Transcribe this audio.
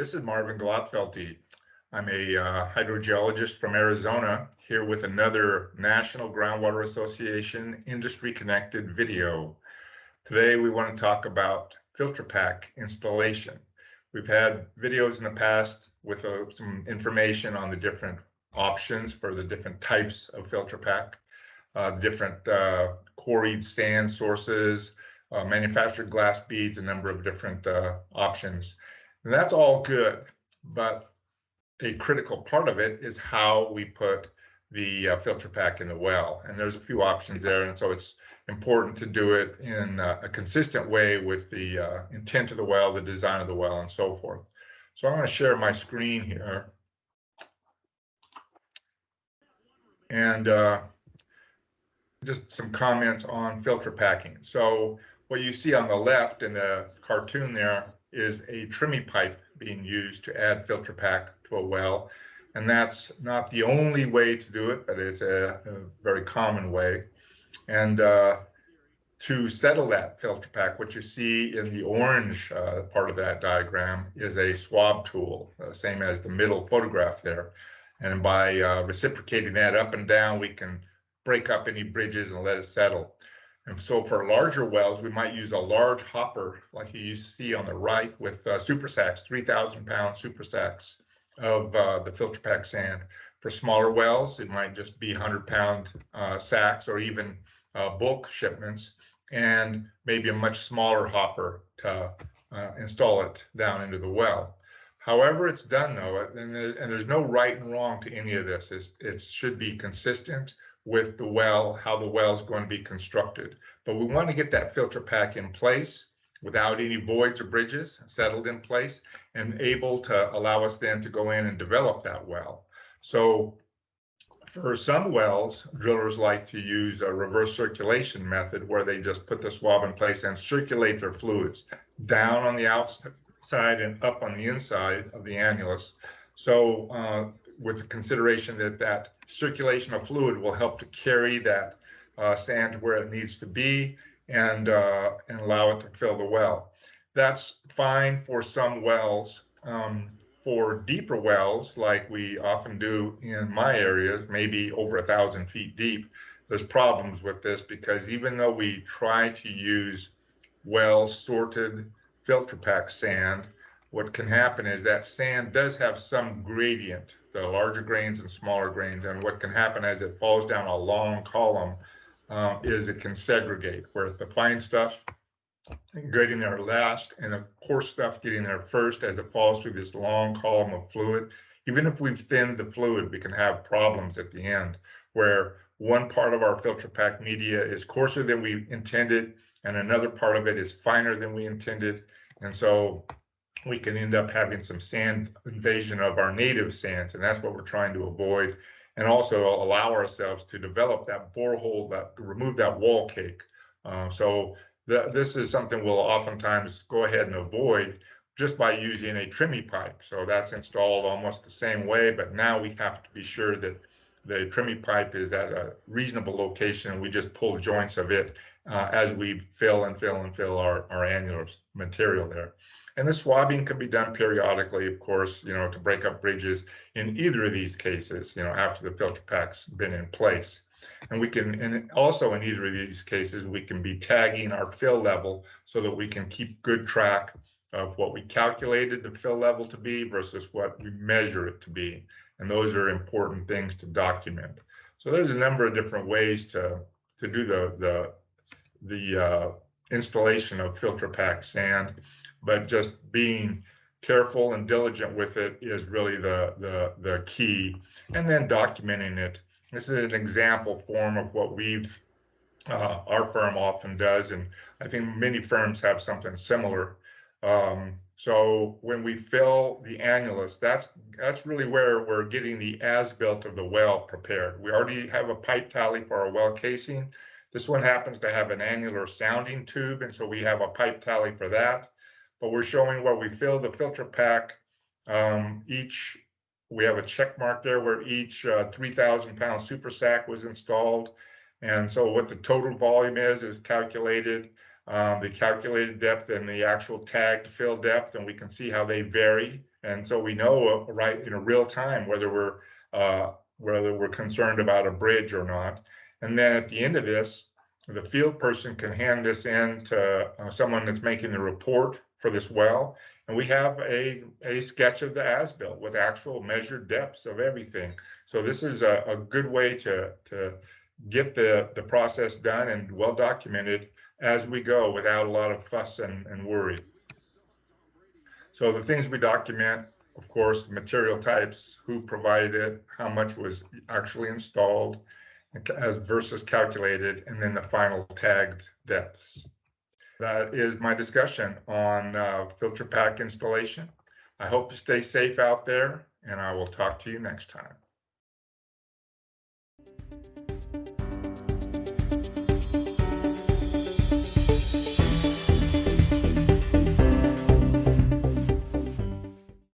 This is Marvin Glotfelty. I'm a hydrogeologist from Arizona, here with another National Groundwater Association industry-connected video. Today we want to talk about filter pack installation. We've had videos in the past with some information on the different options for the different types of filter pack, different quarried sand sources, manufactured glass beads, a number of different options. And that's all good, but a critical part of it is how we put the filter pack in the well. And there's a few options there, and so it's important to do it in a consistent way with the intent of the well, the design of the well, and so forth. So I'm going to share my screen here. And just some comments on filter packing. So what you see on the left in the cartoon there is a trimming pipe being used to add filter pack to a well. And that's not the only way to do it, but it's a very common way. And to settle that filter pack, what you see in the orange part of that diagram is a swab tool, same as the middle photograph there. And by reciprocating that up and down, we can break up any bridges and let it settle. And so for larger wells, we might use a large hopper like you see on the right with super sacks, 3,000-pound super sacks of the filter pack sand. For smaller wells, it might just be 100-pound sacks or even bulk shipments, and maybe a much smaller hopper to install it down into the well. However it's done though, and there's no right and wrong to any of this, it should be consistent with the well, how the well is going to be constructed. But we want to get that filter pack in place without any voids or bridges, settled in place, and able to allow us then to go in and develop that well. So for some wells, drillers like to use a reverse circulation method where they just put the swab in place and circulate their fluids down on the outside and up on the inside of the annulus. So with the consideration that that circulation of fluid will help to carry that sand to where it needs to be and allow it to fill the well. That's fine for some wells. For deeper wells, like we often do in my areas, maybe over 1,000 feet deep, there's problems with this because even though we try to use well-sorted filter pack sand, what can happen is that sand does have some gradient, the larger grains and smaller grains, and what can happen as it falls down a long column is it can segregate, where the fine stuff getting there last and the coarse stuff getting there first as it falls through this long column of fluid. Even if we've thinned the fluid, we can have problems at the end where one part of our filter pack media is coarser than we intended and another part of it is finer than we intended. And so we can end up having some sand invasion of our native sands, and that's what we're trying to avoid, and also allow ourselves to develop that borehole, that remove that wall cake. This is something we'll oftentimes go ahead and avoid just by using a trimming pipe. So that's installed almost the same way, but now we have to be sure that the trimming pipe is at a reasonable location, and we just pull joints of it as we fill our annular material there. And the swabbing can be done periodically, of course, to break up bridges in either of these cases, after the filter pack's been in place. And we can, and also in either of these cases, we can be tagging our fill level so that we can keep good track of what we calculated the fill level to be versus what we measure it to be. And those are important things to document. So there's a number of different ways to do the installation of filter pack sand, but just being careful and diligent with it is really the key, and then documenting it. This is an example form of what our firm often does, and I think many firms have something similar. So when we fill the annulus, that's really where we're getting the as-built of the well prepared. We already have a pipe tally for our well casing. This one happens to have an annular sounding tube, and so we have a pipe tally for that. But we're showing where we fill the filter pack. We have a check mark there where each 3,000-pound super sack was installed. And so what the total volume is calculated. the calculated depth and the actual tagged fill depth, and we can see how they vary. And so we know right in real time whether we're concerned about a bridge or not. And then at the end of this, the field person can hand this in to someone that's making the report for this well, and we have a sketch of the as-built with actual measured depths of everything. So this is a good way to get the process done and well documented as we go without a lot of fuss and worry. So the things we document, of course, material types, who provided it, how much was actually installed as versus calculated, and then the final tagged depths. That is my discussion on filter pack installation. I hope you stay safe out there, and I will talk to you next time.